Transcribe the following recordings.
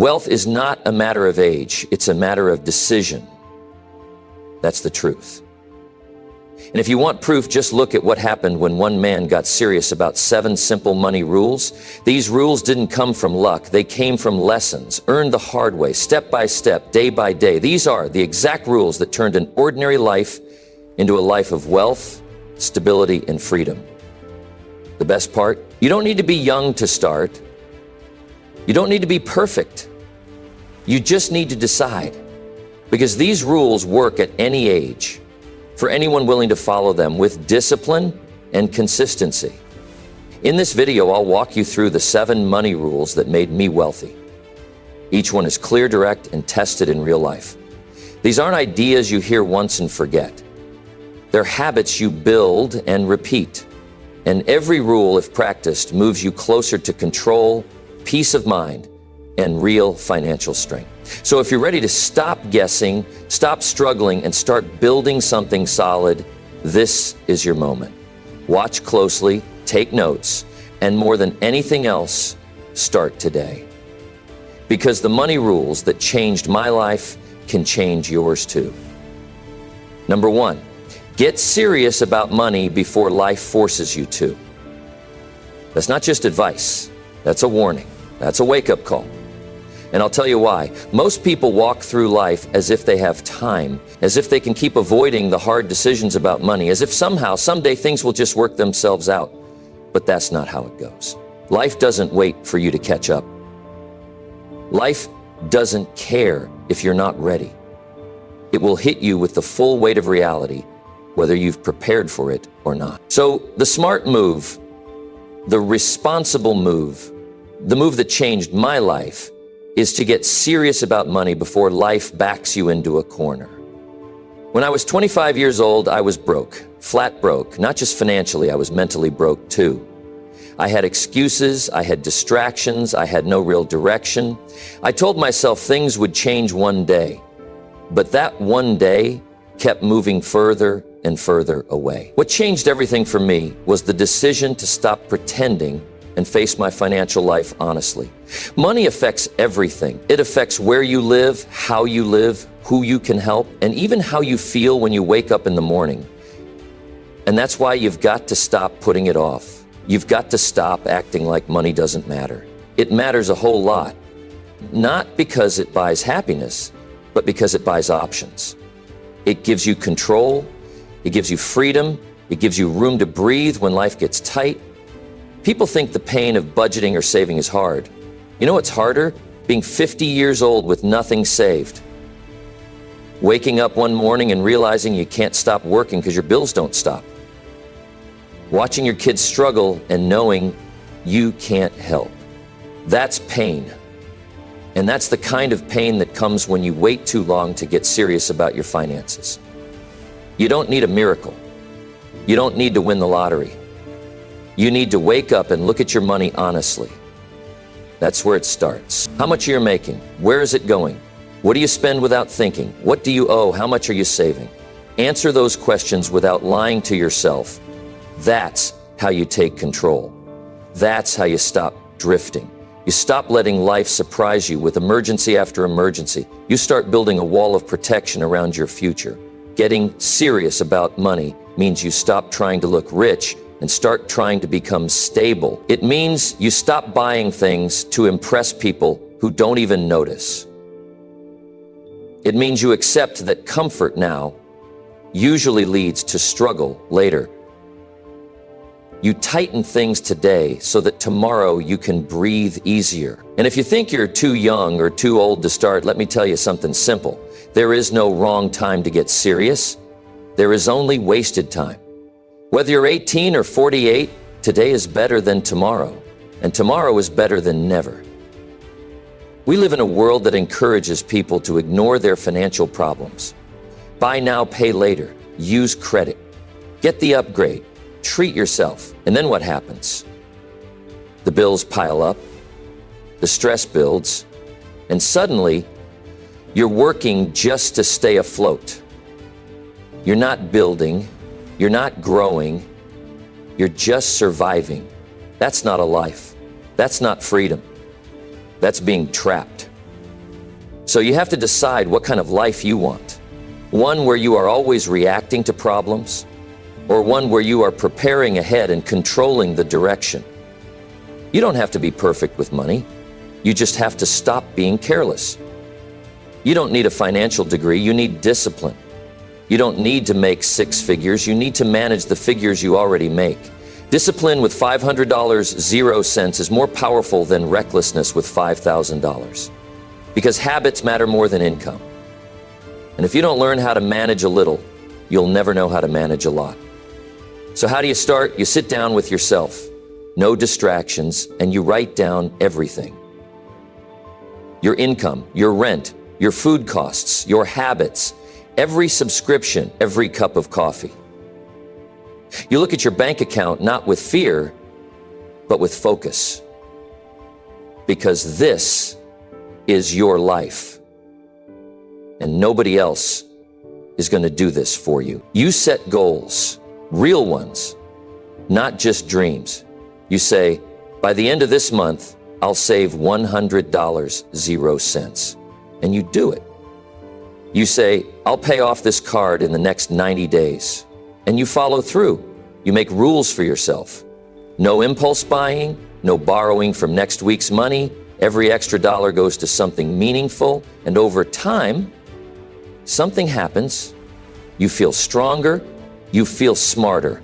Wealth is not a matter of age, it's a matter of decision. That's the truth. And if you want proof, just look at what happened when one man got serious about 7 simple money rules. These rules didn't come from luck, they came from lessons, earned the hard way, step by step, day by day. These are the exact rules that turned an ordinary life into a life of wealth, stability, and freedom. The best part? You don't need to be young to start. You don't need to be perfect. You just need to decide, because these rules work at any age for anyone willing to follow them with discipline and consistency. In this video, I'll walk you through the 7 money rules that made me wealthy. Each one is clear, direct, and tested in real life. These aren't ideas you hear once and forget. They're habits you build and repeat. And every rule, if practiced, moves you closer to control, peace of mind, and real financial strength. So if you're ready to stop guessing, stop struggling, and start building something solid, this is your moment. Watch closely, take notes, and more than anything else, start today. Because the money rules that changed my life can change yours too. Number 1, get serious about money before life forces you to. That's not just advice, that's a warning, that's a wake-up call. And I'll tell you why. Most people walk through life as if they have time, as if they can keep avoiding the hard decisions about money, as if somehow, someday things will just work themselves out. But that's not how it goes. Life doesn't wait for you to catch up. Life doesn't care if you're not ready. It will hit you with the full weight of reality, whether you've prepared for it or not. So the smart move, the responsible move, the move that changed my life, is to get serious about money before life backs you into a corner. When I was 25 years old, I was broke, flat broke. Not just financially, I was mentally broke too. I had excuses, I had distractions, I had no real direction. I told myself things would change one day, but that one day kept moving further and further away. What changed everything for me was the decision to stop pretending and face my financial life honestly. Money affects everything. It affects where you live, how you live, who you can help, and even how you feel when you wake up in the morning. And that's why you've got to stop putting it off. You've got to stop acting like money doesn't matter. It matters a whole lot, not because it buys happiness, but because it buys options. It gives you control, it gives you freedom, it gives you room to breathe when life gets tight. People think the pain of budgeting or saving is hard. You know what's harder? Being 50 years old with nothing saved. Waking up one morning and realizing you can't stop working because your bills don't stop. Watching your kids struggle and knowing you can't help. That's pain. And that's the kind of pain that comes when you wait too long to get serious about your finances. You don't need a miracle. You don't need to win the lottery. You need to wake up and look at your money honestly. That's where it starts. How much are you making? Where is it going? What do you spend without thinking? What do you owe? How much are you saving? Answer those questions without lying to yourself. That's how you take control. That's how you stop drifting. You stop letting life surprise you with emergency after emergency. You start building a wall of protection around your future. Getting serious about money means you stop trying to look rich and start trying to become stable. It means you stop buying things to impress people who don't even notice. It means you accept that comfort now usually leads to struggle later. You tighten things today so that tomorrow you can breathe easier. And if you think you're too young or too old to start, let me tell you something simple. There is no wrong time to get serious. There is only wasted time. Whether you're 18 or 48, today is better than tomorrow, and tomorrow is better than never. We live in a world that encourages people to ignore their financial problems. Buy now, pay later. Use credit. Get the upgrade. Treat yourself. And then what happens? The bills pile up, the stress builds, and suddenly you're working just to stay afloat. You're not building. You're not growing, you're just surviving. That's not a life. That's not freedom. That's being trapped. So you have to decide what kind of life you want. One where you are always reacting to problems, or one where you are preparing ahead and controlling the direction. You don't have to be perfect with money. You just have to stop being careless. You don't need a financial degree, you need discipline. You don't need to make six figures, you need to manage the figures you already make. Discipline with $500 0 cents is more powerful than recklessness with $5,000. Because habits matter more than income. And if you don't learn how to manage a little, you'll never know how to manage a lot. So how do you start? You sit down with yourself, no distractions, and you write down everything. Your income, your rent, your food costs, your habits, every subscription, every cup of coffee. You look at your bank account not with fear, but with focus. Because this is your life. And nobody else is going to do this for you. You set goals, real ones, not just dreams. You say, by the end of this month, I'll save $100 0 cents. And you do it. You say, I'll pay off this card in the next 90 days. And you follow through. You make rules for yourself. No impulse buying, no borrowing from next week's money. Every extra dollar goes to something meaningful. And over time, something happens. You feel stronger. You feel smarter.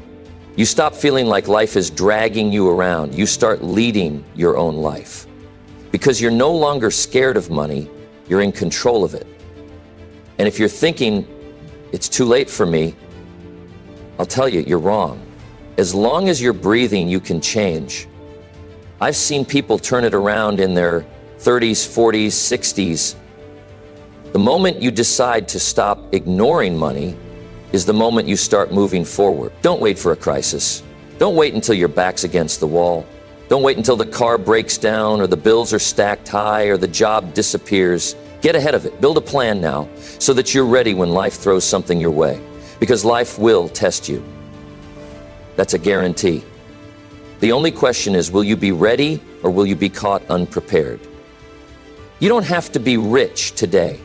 You stop feeling like life is dragging you around. You start leading your own life. Because you're no longer scared of money, you're in control of it. And if you're thinking, it's too late for me, I'll tell you, you're wrong. As long as you're breathing, you can change. I've seen people turn it around in their 30s, 40s, 60s. The moment you decide to stop ignoring money is the moment you start moving forward. Don't wait for a crisis. Don't wait until your back's against the wall. Don't wait until the car breaks down or the bills are stacked high or the job disappears. Get ahead of it. Build a plan now so that you're ready when life throws something your way. Because life will test you. That's a guarantee. The only question is, will you be ready or will you be caught unprepared? You don't have to be rich today.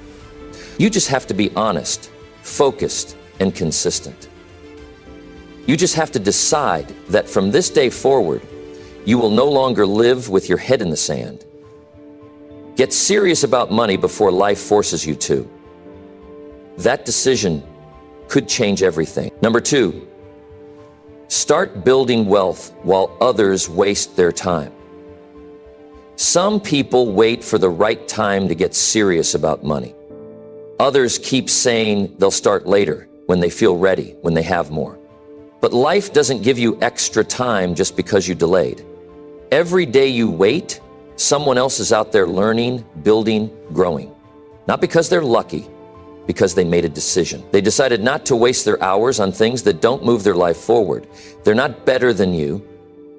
You just have to be honest, focused, and consistent. You just have to decide that from this day forward, you will no longer live with your head in the sand. Get serious about money before life forces you to. That decision could change everything. Number 2, start building wealth while others waste their time. Some people wait for the right time to get serious about money. Others keep saying they'll start later, when they feel ready, when they have more. But life doesn't give you extra time just because you delayed. Every day you wait, someone else is out there learning, building, growing. Not because they're lucky, because they made a decision. They decided not to waste their hours on things that don't move their life forward. They're not better than you.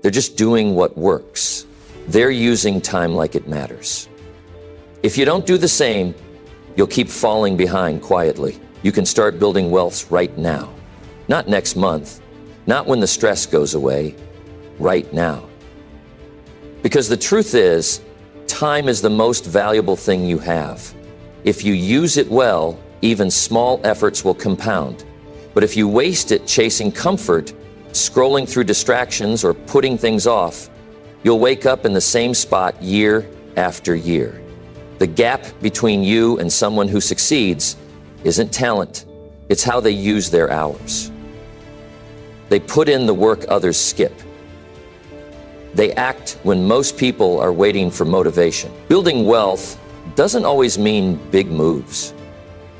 They're just doing what works. They're using time like it matters. If you don't do the same, you'll keep falling behind quietly. You can start building wealth right now. Not next month, not when the stress goes away, right now. Because the truth is, time is the most valuable thing you have. If you use it well, even small efforts will compound. But if you waste it chasing comfort, scrolling through distractions, or putting things off, you'll wake up in the same spot year after year. The gap between you and someone who succeeds isn't talent, it's how they use their hours. They put in the work others skip. They act when most people are waiting for motivation. Building wealth doesn't always mean big moves.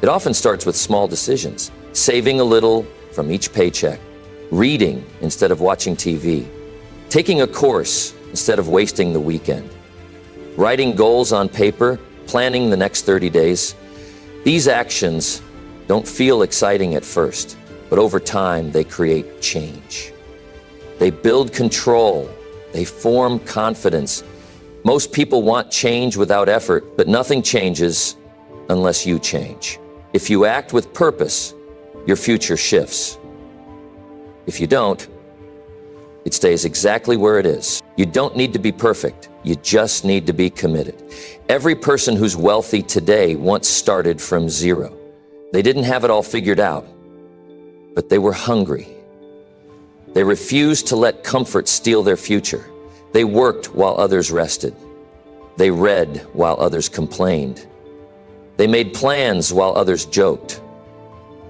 It often starts with small decisions, saving a little from each paycheck, reading instead of watching TV, taking a course instead of wasting the weekend, writing goals on paper, planning the next 30 days. These actions don't feel exciting at first, but over time they create change. They build control. They form confidence. Most people want change without effort, but nothing changes unless you change. If you act with purpose, your future shifts. If you don't, it stays exactly where it is. You don't need to be perfect. You just need to be committed. Every person who's wealthy today once started from zero. They didn't have it all figured out, but they were hungry. They refused to let comfort steal their future. They worked while others rested. They read while others complained. They made plans while others joked.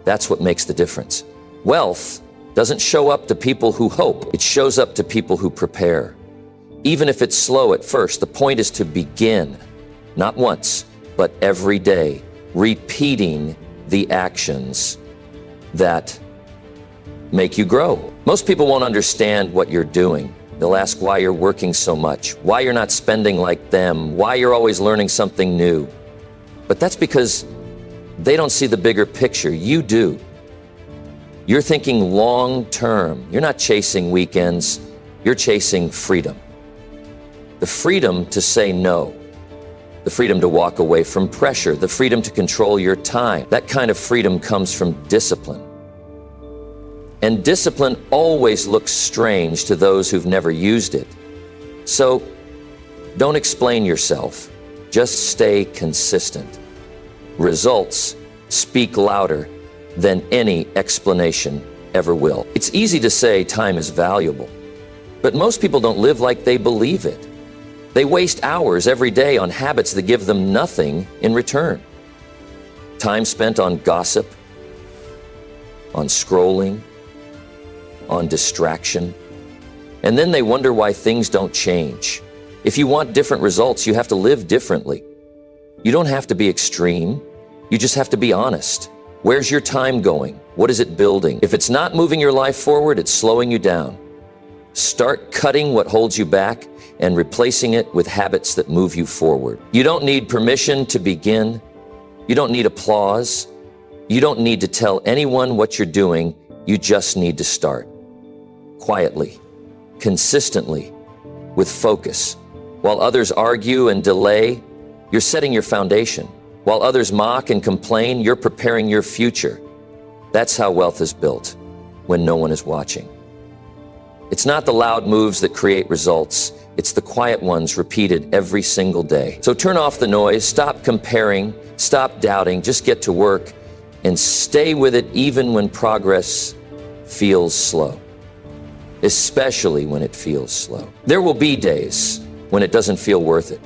That's what makes the difference. Wealth doesn't show up to people who hope. It shows up to people who prepare. Even if it's slow at first, the point is to begin, not once, but every day, repeating the actions that make you grow. Most people won't understand what you're doing. They'll ask why you're working so much, why you're not spending like them, why you're always learning something new. But that's because they don't see the bigger picture. You do. You're thinking long term. You're not chasing weekends. You're chasing freedom. The freedom to say no. The freedom to walk away from pressure. The freedom to control your time. That kind of freedom comes from discipline. And discipline always looks strange to those who've never used it. So don't explain yourself. Just stay consistent. Results speak louder than any explanation ever will. It's easy to say time is valuable, but most people don't live like they believe it. They waste hours every day on habits that give them nothing in return. Time spent on gossip, on scrolling, on distraction, and then they wonder why things don't change. If you want different results, you have to live differently. You don't have to be extreme. You just have to be honest. Where's your time going? What is it building? If it's not moving your life forward, it's slowing you down. Start cutting what holds you back and replacing it with habits that move you forward. You don't need permission to begin. You don't need applause. You don't need to tell anyone what you're doing. You just need to start. Quietly, consistently, with focus. While others argue and delay, you're setting your foundation. While others mock and complain, you're preparing your future. That's how wealth is built, when no one is watching. It's not the loud moves that create results. It's the quiet ones repeated every single day. So turn off the noise, stop comparing, stop doubting, just get to work and stay with it even when progress feels slow, especially when it feels slow. There will be days when it doesn't feel worth it.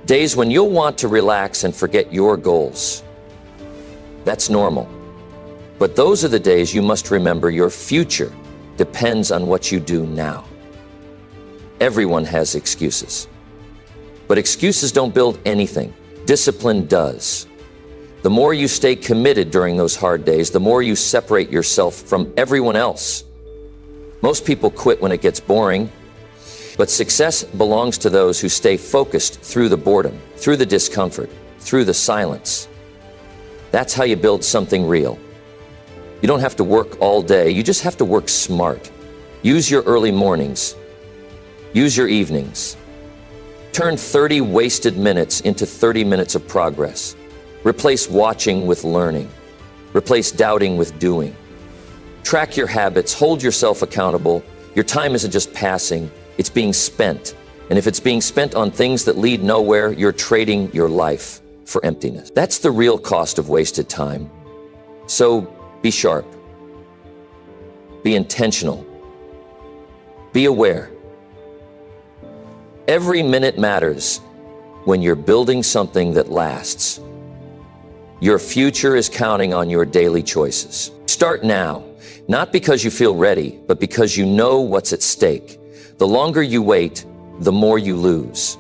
Days when you'll want to relax and forget your goals. That's normal. But those are the days you must remember your future depends on what you do now. Everyone has excuses. But excuses don't build anything. Discipline does. The more you stay committed during those hard days, the more you separate yourself from everyone else. Most people quit when it gets boring, but success belongs to those who stay focused through the boredom, through the discomfort, through the silence. That's how you build something real. You don't have to work all day, you just have to work smart. Use your early mornings. Use your evenings. Turn 30 wasted minutes into 30 minutes of progress. Replace watching with learning. Replace doubting with doing. Track your habits, hold yourself accountable. Your time isn't just passing, it's being spent. And if it's being spent on things that lead nowhere, you're trading your life for emptiness. That's the real cost of wasted time. So be sharp. Be intentional. Be aware. Every minute matters when you're building something that lasts. Your future is counting on your daily choices. Start now, not because you feel ready, but because you know what's at stake. The longer you wait, the more you lose.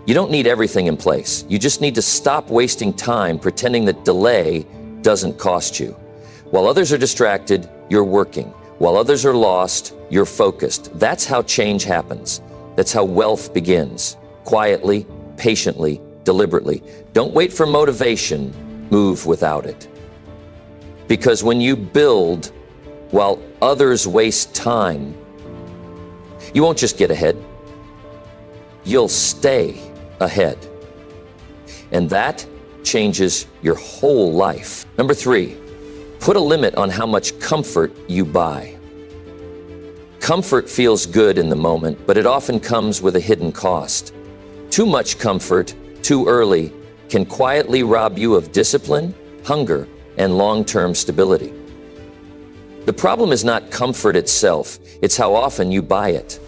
You don't need everything in place. You just need to stop wasting time pretending that delay doesn't cost you. While others are distracted, you're working. While others are lost, you're focused. That's how change happens. That's how wealth begins. Quietly, patiently, deliberately. Don't wait for motivation. Move without it. Because when you build while others waste time, you won't just get ahead. You'll stay ahead. And that changes your whole life. Number 3, put a limit on how much comfort you buy. Comfort feels good in the moment, but it often comes with a hidden cost. Too much comfort, too early, can quietly rob you of discipline, hunger, and long-term stability. The problem is not comfort itself, it's how often you buy it.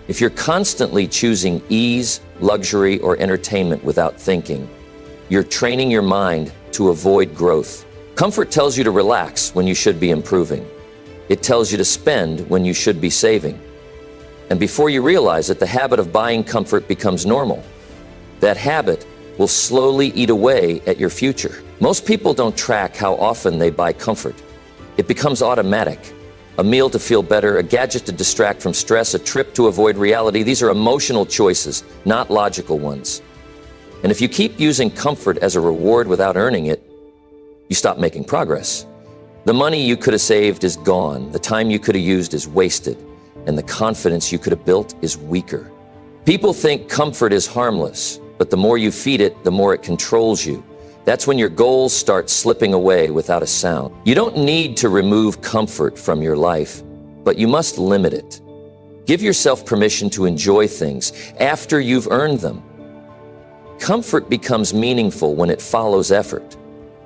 If you're constantly choosing ease, luxury, or entertainment without thinking, you're training your mind to avoid growth. Comfort tells you to relax when you should be improving. It tells you to spend when you should be saving. And before you realize it, the habit of buying comfort becomes normal. That habit will slowly eat away at your future. Most people don't track how often they buy comfort. It becomes automatic. A meal to feel better, a gadget to distract from stress, a trip to avoid reality. These are emotional choices, not logical ones. And if you keep using comfort as a reward without earning it, you stop making progress. The money you could have saved is gone, the time you could have used is wasted, and the confidence you could have built is weaker. People think comfort is harmless, but the more you feed it, the more it controls you. That's when your goals start slipping away without a sound. You don't need to remove comfort from your life, but you must limit it. Give yourself permission to enjoy things after you've earned them. Comfort becomes meaningful when it follows effort,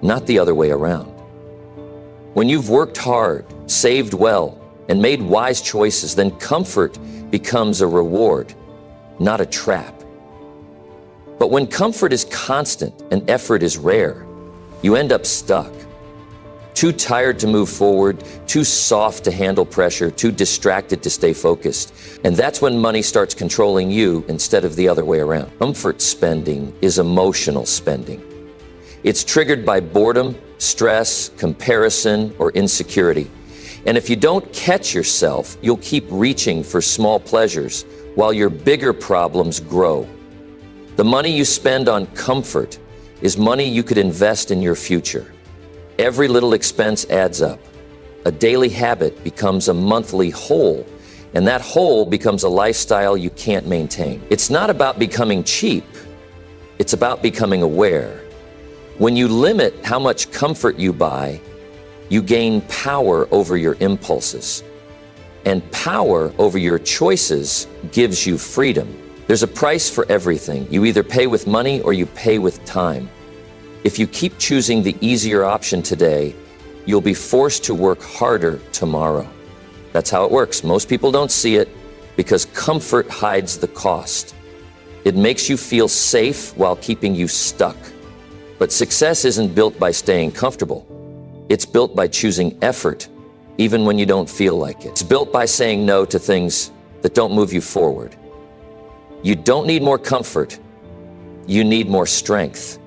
not the other way around. When you've worked hard, saved well, and made wise choices, then comfort becomes a reward, not a trap. But when comfort is constant and effort is rare, you end up stuck. Too tired to move forward, too soft to handle pressure, too distracted to stay focused. And that's when money starts controlling you instead of the other way around. Comfort spending is emotional spending. It's triggered by boredom, stress, comparison, or insecurity. And if you don't catch yourself, you'll keep reaching for small pleasures while your bigger problems grow. The money you spend on comfort is money you could invest in your future. Every little expense adds up. A daily habit becomes a monthly whole, and that whole becomes a lifestyle you can't maintain. It's not about becoming cheap. It's about becoming aware. When you limit how much comfort you buy, you gain power over your impulses. And power over your choices gives you freedom. There's a price for everything. You either pay with money or you pay with time. If you keep choosing the easier option today, you'll be forced to work harder tomorrow. That's how it works. Most people don't see it because comfort hides the cost. It makes you feel safe while keeping you stuck. But success isn't built by staying comfortable. It's built by choosing effort, even when you don't feel like it. It's built by saying no to things that don't move you forward. You don't need more comfort. You need more strength.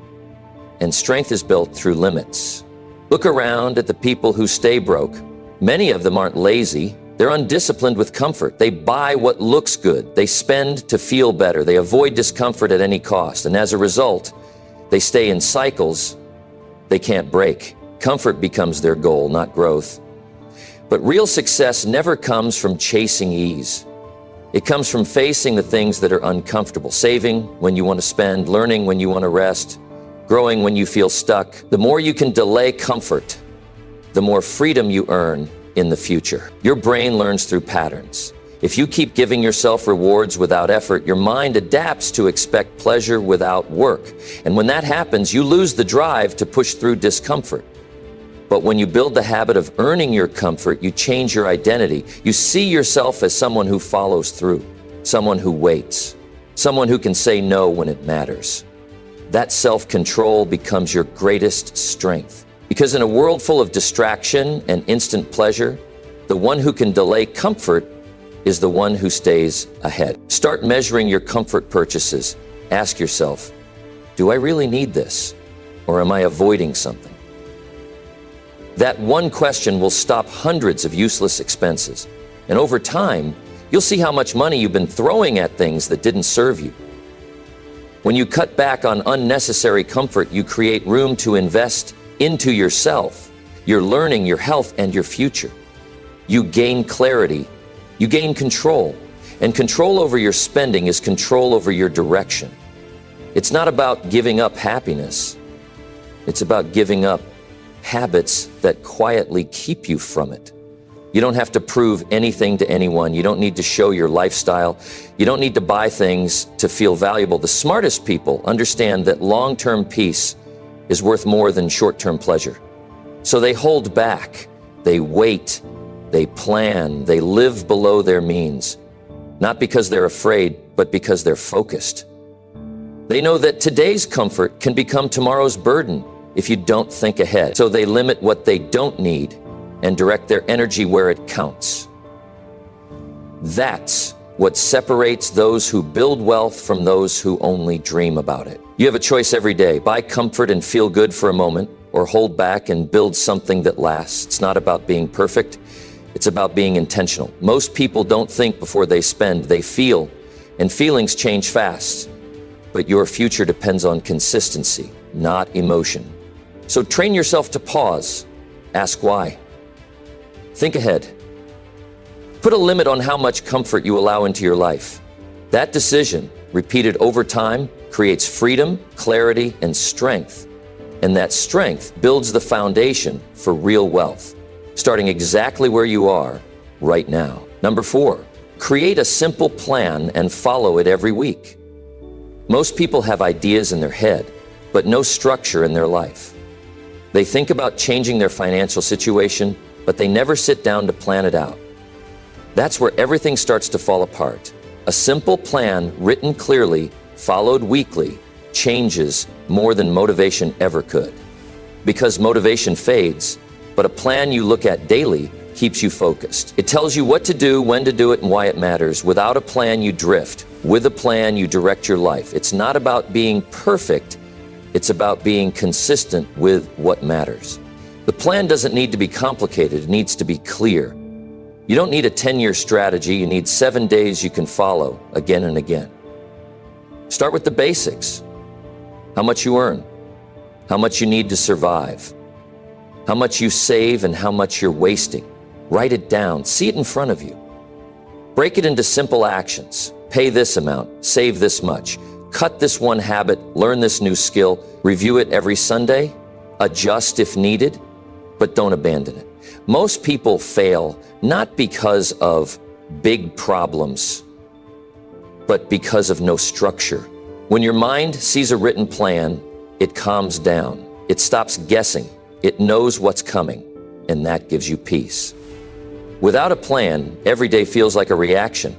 And strength is built through limits. Look around at the people who stay broke. Many of them aren't lazy. They're undisciplined with comfort. They buy what looks good. They spend to feel better. They avoid discomfort at any cost. And as a result, they stay in cycles they can't break. Comfort becomes their goal, not growth. But real success never comes from chasing ease. It comes from facing the things that are uncomfortable, saving when you want to spend, learning when you want to rest, growing when you feel stuck. The more you can delay comfort, the more freedom you earn in the future. Your brain learns through patterns. If you keep giving yourself rewards without effort, your mind adapts to expect pleasure without work. And when that happens, you lose the drive to push through discomfort. But when you build the habit of earning your comfort, you change your identity. You see yourself as someone who follows through, someone who waits, someone who can say no when it matters. That self-control becomes your greatest strength. Because in a world full of distraction and instant pleasure, the one who can delay comfort is the one who stays ahead. Start measuring your comfort purchases. Ask yourself, do I really need this? Or am I avoiding something? That one question will stop hundreds of useless expenses. And over time, you'll see how much money you've been throwing at things that didn't serve you. When you cut back on unnecessary comfort, you create room to invest into yourself, your learning, your health, and your future. You gain clarity, you gain control, and control over your spending is control over your direction. It's not about giving up happiness. It's about giving up habits that quietly keep you from it. You don't have to prove anything to anyone. You don't need to show your lifestyle. You don't need to buy things to feel valuable. The smartest people understand that long-term peace is worth more than short-term pleasure. So they hold back, they wait, they plan, they live below their means, not because they're afraid, but because they're focused. They know that today's comfort can become tomorrow's burden if you don't think ahead. So they limit what they don't need and direct their energy where it counts. That's what separates those who build wealth from those who only dream about it. You have a choice every day: buy comfort and feel good for a moment, or hold back and build something that lasts. It's not about being perfect, it's about being intentional. Most people don't think before they spend, they feel, and feelings change fast. But your future depends on consistency, not emotion. So train yourself to pause, ask why. Think ahead. Put a limit on how much comfort you allow into your life. That decision, repeated over time, creates freedom, clarity, and strength. And that strength builds the foundation for real wealth, starting exactly where you are right now. Number 4, create a simple plan and follow it every week. Most people have ideas in their head, but no structure in their life. They think about changing their financial situation, but they never sit down to plan it out. That's where everything starts to fall apart. A simple plan written clearly, followed weekly, changes more than motivation ever could. Because motivation fades, but a plan you look at daily keeps you focused. It tells you what to do, when to do it, and why it matters. Without a plan, you drift. With a plan, you direct your life. It's not about being perfect, it's about being consistent with what matters. The plan doesn't need to be complicated, it needs to be clear. You don't need a 10-year strategy, you need 7 days you can follow again and again. Start with the basics. How much you earn, how much you need to survive, how much you save and how much you're wasting. Write it down, see it in front of you. Break it into simple actions. Pay this amount, save this much, cut this one habit, learn this new skill, review it every Sunday, adjust if needed, but don't abandon it. Most people fail not because of big problems, but because of no structure. When your mind sees a written plan, it calms down. It stops guessing. It knows what's coming, and that gives you peace. Without a plan, every day feels like a reaction.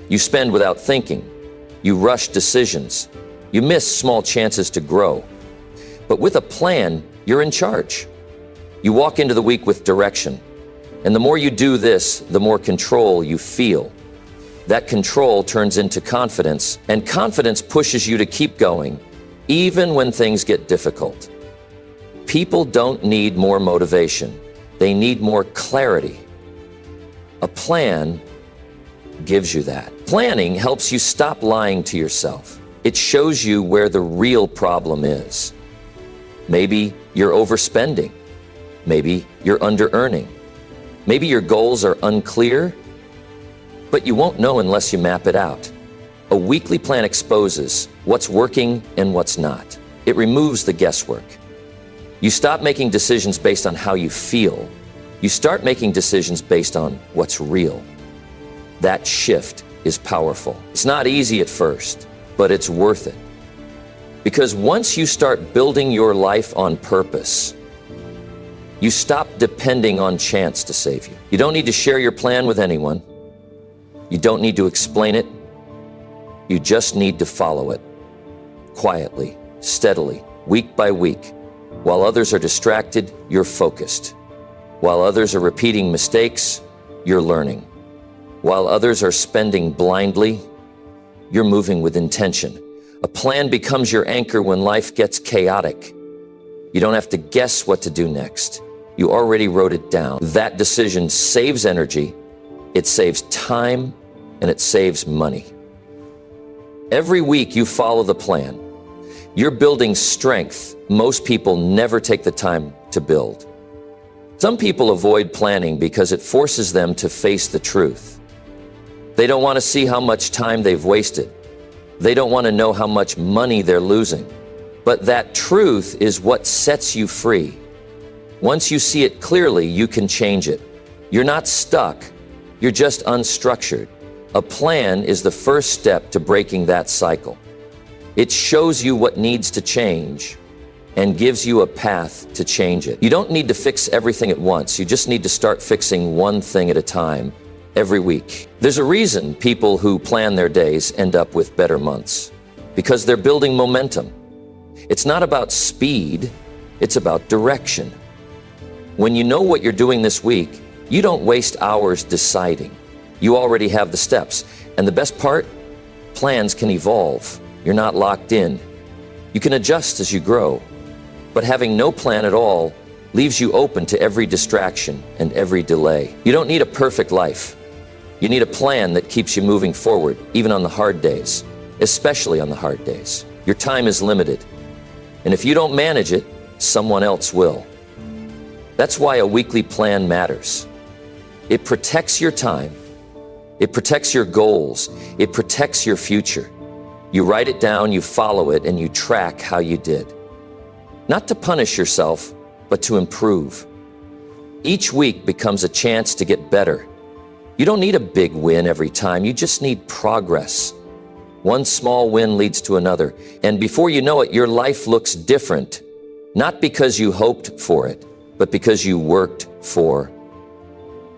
You spend without thinking. You rush decisions. You miss small chances to grow. But with a plan, you're in charge. You walk into the week with direction. And the more you do this, the more control you feel. That control turns into confidence, and confidence pushes you to keep going, even when things get difficult. People don't need more motivation. They need more clarity. A plan gives you that. Planning helps you stop lying to yourself. It shows you where the real problem is. Maybe you're overspending. Maybe you're under-earning. Maybe your goals are unclear, but you won't know unless you map it out. A weekly plan exposes what's working and what's not. It removes the guesswork. You stop making decisions based on how you feel. You start making decisions based on what's real. That shift is powerful. It's not easy at first, but it's worth it. Because once you start building your life on purpose, you stop depending on chance to save you. You don't need to share your plan with anyone. You don't need to explain it. You just need to follow it. Quietly, steadily, week by week. While others are distracted, you're focused. While others are repeating mistakes, you're learning. While others are spending blindly, you're moving with intention. A plan becomes your anchor when life gets chaotic. You don't have to guess what to do next. You already wrote it down. That decision saves energy, it saves time, and it saves money. Every week you follow the plan. You're building strength most people never take the time to build. Some people avoid planning because it forces them to face the truth. They don't want to see how much time they've wasted. They don't want to know how much money they're losing. But that truth is what sets you free. Once you see it clearly, you can change it. You're not stuck, you're just unstructured. A plan is the first step to breaking that cycle. It shows you what needs to change and gives you a path to change it. You don't need to fix everything at once. You just need to start fixing one thing at a time every week. There's a reason people who plan their days end up with better months, because they're building momentum. It's not about speed, it's about direction. When you know what you're doing this week, you don't waste hours deciding. You already have the steps. And the best part? Plans can evolve. You're not locked in. You can adjust as you grow. But having no plan at all leaves you open to every distraction and every delay. You don't need a perfect life. You need a plan that keeps you moving forward, even on the hard days, especially on the hard days. Your time is limited. And if you don't manage it, someone else will. That's why a weekly plan matters. It protects your time. It protects your goals. It protects your future. You write it down, you follow it, and you track how you did. Not to punish yourself, but to improve. Each week becomes a chance to get better. You don't need a big win every time. You just need progress. One small win leads to another. And before you know it, your life looks different. Not because you hoped for it, but because you worked for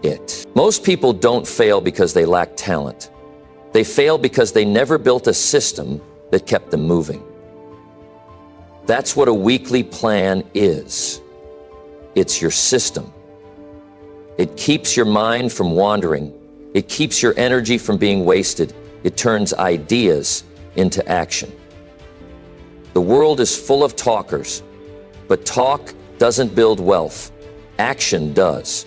it. Most people don't fail because they lack talent. They fail because they never built a system that kept them moving. That's what a weekly plan is. It's your system. It keeps your mind from wandering. It keeps your energy from being wasted. It turns ideas into action. The world is full of talkers, but talk doesn't build wealth. Action does.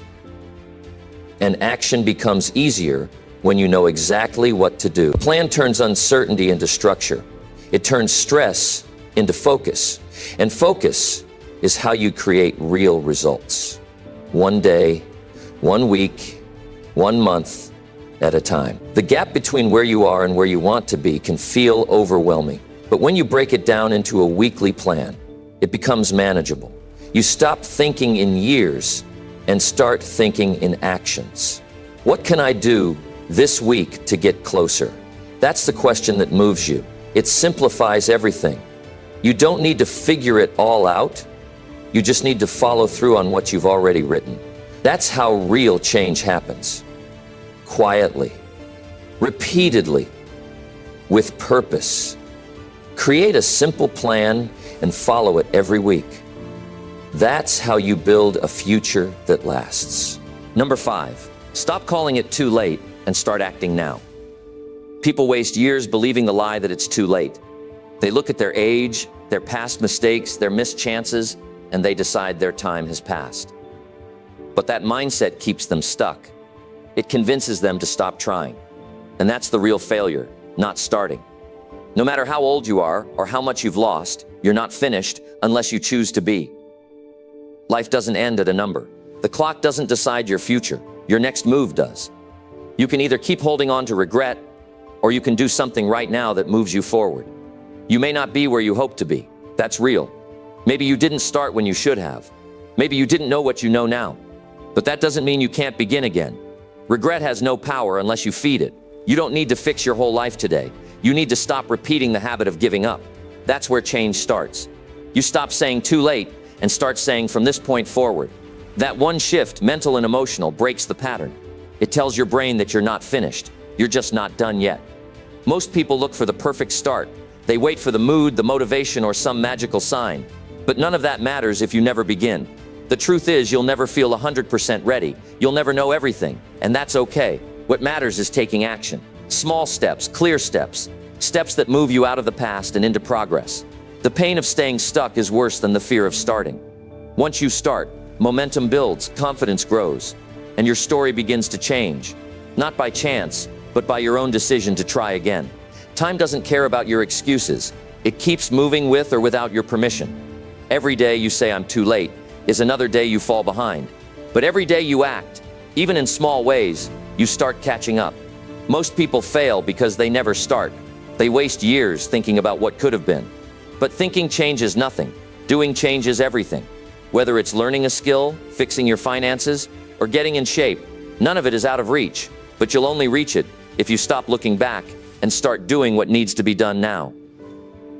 And action becomes easier when you know exactly what to do. A plan turns uncertainty into structure. It turns stress into focus. And focus is how you create real results. One day, 1 week, 1 month at a time. The gap between where you are and where you want to be can feel overwhelming. But when you break it down into a weekly plan, it becomes manageable. You stop thinking in years and start thinking in actions. What can I do this week to get closer? That's the question that moves you. It simplifies everything. You don't need to figure it all out. You just need to follow through on what you've already written. That's how real change happens. Quietly, repeatedly, with purpose. Create a simple plan and follow it every week. That's how you build a future that lasts. Number 5, stop calling it too late and start acting now. People waste years believing the lie that it's too late. They look at their age, their past mistakes, their missed chances, and they decide their time has passed. But that mindset keeps them stuck. It convinces them to stop trying. And that's the real failure, not starting. No matter how old you are or how much you've lost, you're not finished unless you choose to be. Life doesn't end at a number. The clock doesn't decide your future. Your next move does. You can either keep holding on to regret, or you can do something right now that moves you forward. You may not be where you hope to be. That's real. Maybe you didn't start when you should have. Maybe you didn't know what you know now. But that doesn't mean you can't begin again. Regret has no power unless you feed it. You don't need to fix your whole life today. You need to stop repeating the habit of giving up. That's where change starts. You stop saying too late and start saying from this point forward. That one shift, mental and emotional, breaks the pattern. It tells your brain that you're not finished. You're just not done yet. Most people look for the perfect start. They wait for the mood, the motivation, or some magical sign. But none of that matters if you never begin. The truth is, you'll never feel 100% ready. You'll never know everything, and that's okay. What matters is taking action. Small steps, clear steps. Steps that move you out of the past and into progress. The pain of staying stuck is worse than the fear of starting. Once you start, momentum builds, confidence grows, and your story begins to change. Not by chance, but by your own decision to try again. Time doesn't care about your excuses. It keeps moving with or without your permission. Every day you say, "I'm too late," is another day you fall behind. But every day you act, even in small ways, you start catching up. Most people fail because they never start. They waste years thinking about what could have been. But thinking changes nothing. Doing changes everything. Whether it's learning a skill, fixing your finances, or getting in shape, None of it is out of reach, but you'll only reach it if you stop looking back and start doing what needs to be done now.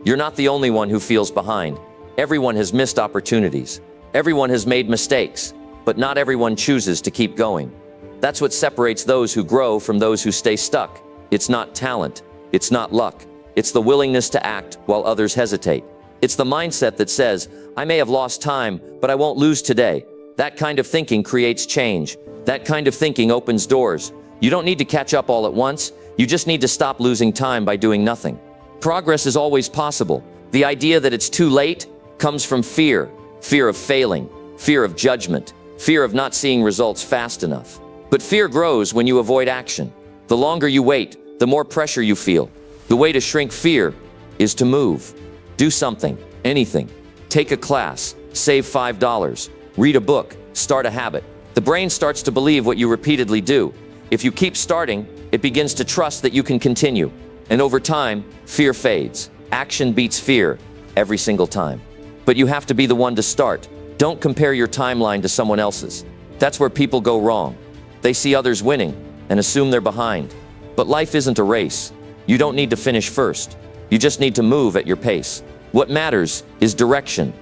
You're not the only one who feels behind. Everyone has missed opportunities. Everyone has made mistakes, but not everyone chooses to keep going. That's what separates those who grow from those who stay stuck. It's not talent. It's not luck. It's the willingness to act while others hesitate. It's the mindset that says, I may have lost time, but I won't lose today. That kind of thinking creates change. That kind of thinking opens doors. You don't need to catch up all at once. You just need to stop losing time by doing nothing. Progress is always possible. The idea that it's too late comes from fear. Fear of failing, fear of judgment, fear of not seeing results fast enough. But fear grows when you avoid action. The longer you wait, the more pressure you feel. The way to shrink fear is to move. Do something, anything. Take a class, save $5, read a book, start a habit. The brain starts to believe what you repeatedly do. If you keep starting, it begins to trust that you can continue. And over time, fear fades. Action beats fear every single time. But you have to be the one to start. Don't compare your timeline to someone else's. That's where people go wrong. They see others winning and assume they're behind. But life isn't a race. You don't need to finish first. You just need to move at your pace. What matters is direction,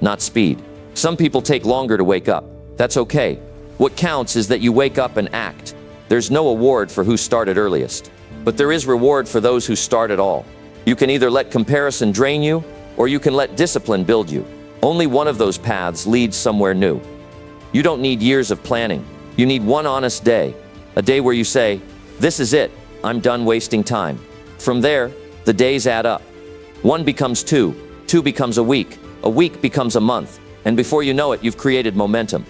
not speed. Some people take longer to wake up. That's okay. What counts is that you wake up and act. There's no award for who started earliest, but there is reward for those who start at all. You can either let comparison drain you, or you can let discipline build you. Only one of those paths leads somewhere new. You don't need years of planning. You need one honest day, a day where you say, this is it, I'm done wasting time. From there, the days add up. One becomes two becomes a week becomes a month, and before you know it, you've created momentum.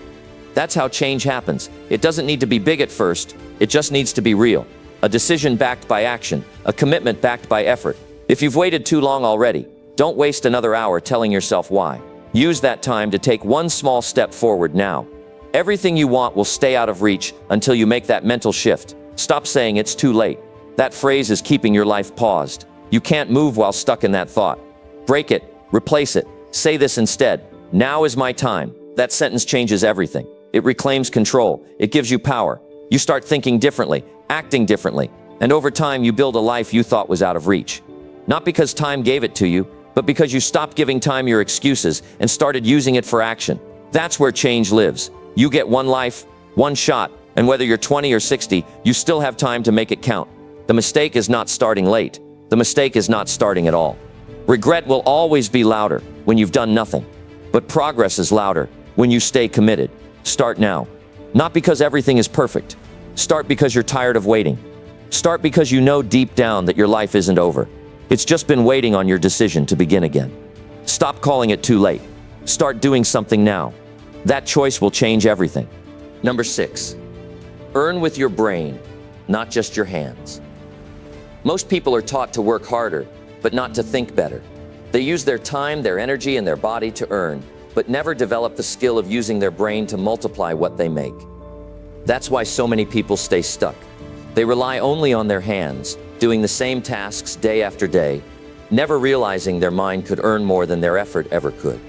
That's how change happens. It doesn't need to be big at first, it just needs to be real. A decision backed by action, a commitment backed by effort. If you've waited too long already, don't waste another hour telling yourself why. Use that time to take one small step forward now. Everything you want will stay out of reach until you make that mental shift. Stop saying it's too late. That phrase is keeping your life paused. You can't move while stuck in that thought. Break it, replace it, say this instead. Now is my time. That sentence changes everything. It reclaims control. It gives you power. You start thinking differently, acting differently, and over time you build a life you thought was out of reach. Not because time gave it to you, but because you stopped giving time your excuses and started using it for action. That's where change lives. You get one life, one shot, and whether you're 20 or 60, you still have time to make it count. The mistake is not starting late. The mistake is not starting at all. Regret will always be louder when you've done nothing, but progress is louder when you stay committed. Start now. Not because everything is perfect. Start because you're tired of waiting. Start because you know deep down that your life isn't over. It's just been waiting on your decision to begin again. Stop calling it too late. Start doing something now. That choice will change everything. Number 6, earn with your brain, not just your hands. Most people are taught to work harder, but not to think better. They use their time, their energy, and their body to earn, but never develop the skill of using their brain to multiply what they make. That's why so many people stay stuck. They rely only on their hands, doing the same tasks day after day, never realizing their mind could earn more than their effort ever could.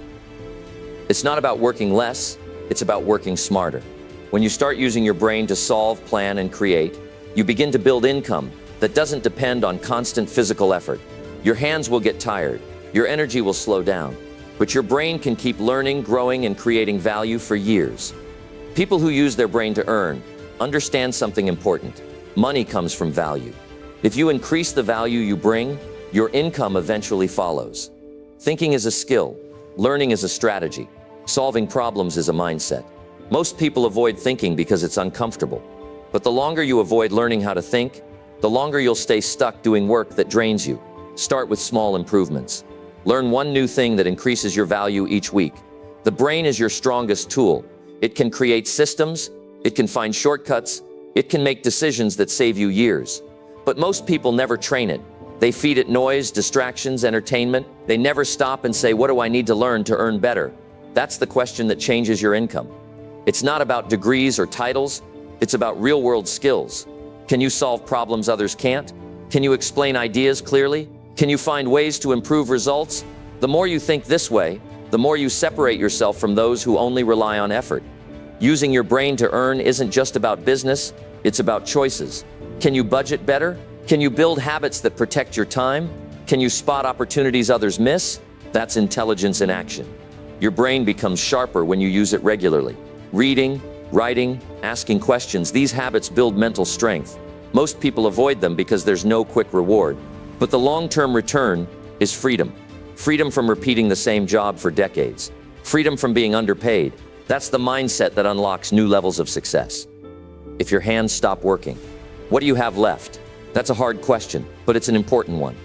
It's not about working less, it's about working smarter. When you start using your brain to solve, plan, and create, you begin to build income that doesn't depend on constant physical effort. Your hands will get tired, your energy will slow down, but your brain can keep learning, growing, and creating value for years. People who use their brain to earn understand something important. Money comes from value. If you increase the value you bring, your income eventually follows. Thinking is a skill. Learning is a strategy. Solving problems is a mindset. Most people avoid thinking because it's uncomfortable. But the longer you avoid learning how to think, the longer you'll stay stuck doing work that drains you. Start with small improvements. Learn one new thing that increases your value each week. The brain is your strongest tool. It can create systems, it can find shortcuts, it can make decisions that save you years. But most people never train it. They feed it noise, distractions, entertainment. They never stop and say, what do I need to learn to earn better? That's the question that changes your income. It's not about degrees or titles. It's about real-world skills. Can you solve problems others can't? Can you explain ideas clearly? Can you find ways to improve results? The more you think this way, the more you separate yourself from those who only rely on effort. Using your brain to earn isn't just about business, it's about choices. Can you budget better? Can you build habits that protect your time? Can you spot opportunities others miss? That's intelligence in action. Your brain becomes sharper when you use it regularly. Reading, writing, asking questions, these habits build mental strength. Most people avoid them because there's no quick reward. But the long-term return is freedom. Freedom from repeating the same job for decades. Freedom from being underpaid. That's the mindset that unlocks new levels of success. If your hands stop working, what do you have left? That's a hard question, but it's an important one.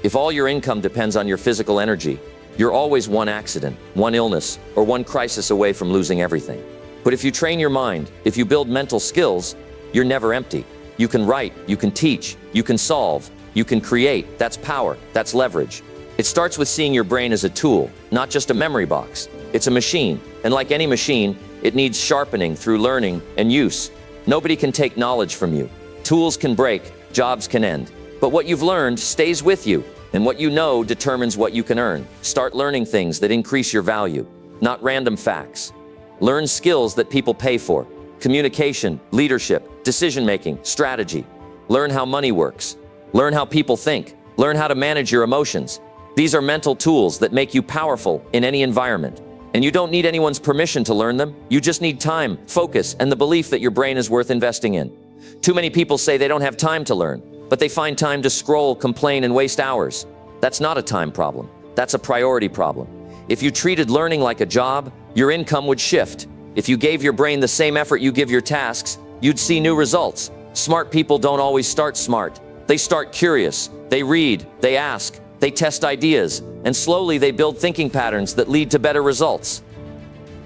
If all your income depends on your physical energy, you're always one accident, one illness, or one crisis away from losing everything. But if you train your mind, if you build mental skills, you're never empty. You can write, you can teach, you can solve, you can create. That's power, that's leverage. It starts with seeing your brain as a tool, not just a memory box. It's a machine, and like any machine, it needs sharpening through learning and use. Nobody can take knowledge from you. Tools can break, jobs can end. But what you've learned stays with you, and what you know determines what you can earn. Start learning things that increase your value, not random facts. Learn skills that people pay for. Communication, leadership, decision-making, strategy. Learn how money works. Learn how people think. Learn how to manage your emotions. These are mental tools that make you powerful in any environment. And you don't need anyone's permission to learn them. You just need time, focus, and the belief that your brain is worth investing in. Too many people say they don't have time to learn, but they find time to scroll, complain, and waste hours. That's not a time problem. That's a priority problem. If you treated learning like a job, your income would shift. If you gave your brain the same effort you give your tasks, you'd see new results. Smart people don't always start smart. They start curious. They read, they ask, they test ideas, and slowly they build thinking patterns that lead to better results.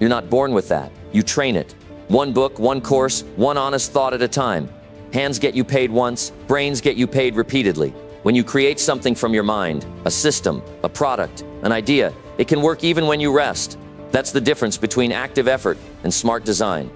You're not born with that. You train it. One book, one course, one honest thought at a time. Hands get you paid once, brains get you paid repeatedly. When you create something from your mind, a system, a product, an idea, it can work even when you rest. That's the difference between active effort and smart design.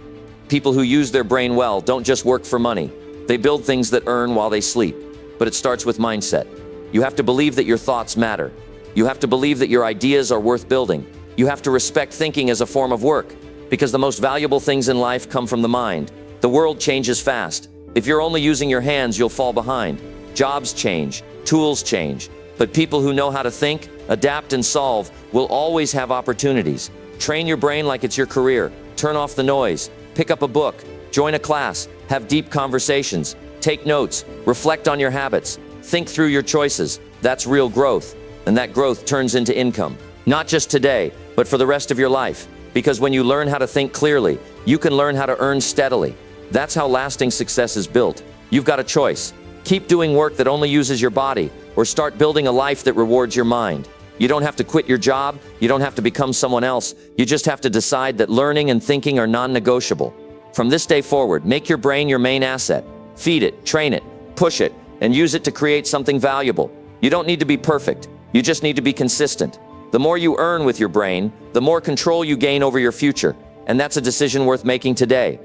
People who use their brain well don't just work for money. They build things that earn while they sleep. But it starts with mindset. You have to believe that your thoughts matter. You have to believe that your ideas are worth building. You have to respect thinking as a form of work, because the most valuable things in life come from the mind. The world changes fast. If you're only using your hands, you'll fall behind. Jobs change, tools change, but people who know how to think, adapt, and solve will always have opportunities. Train your brain like it's your career. Turn off the noise. Pick up a book. Join a class. Have deep conversations. Take notes. Reflect on your habits. Think through your choices. That's real growth. And that growth turns into income. Not just today, but for the rest of your life. Because when you learn how to think clearly, you can learn how to earn steadily. That's how lasting success is built. You've got a choice. Keep doing work that only uses your body, or start building a life that rewards your mind. You don't have to quit your job. You don't have to become someone else. You just have to decide that learning and thinking are non-negotiable. From this day forward, make your brain your main asset. Feed it, train it, push it, and use it to create something valuable. You don't need to be perfect. You just need to be consistent. The more you earn with your brain, the more control you gain over your future. And that's a decision worth making today.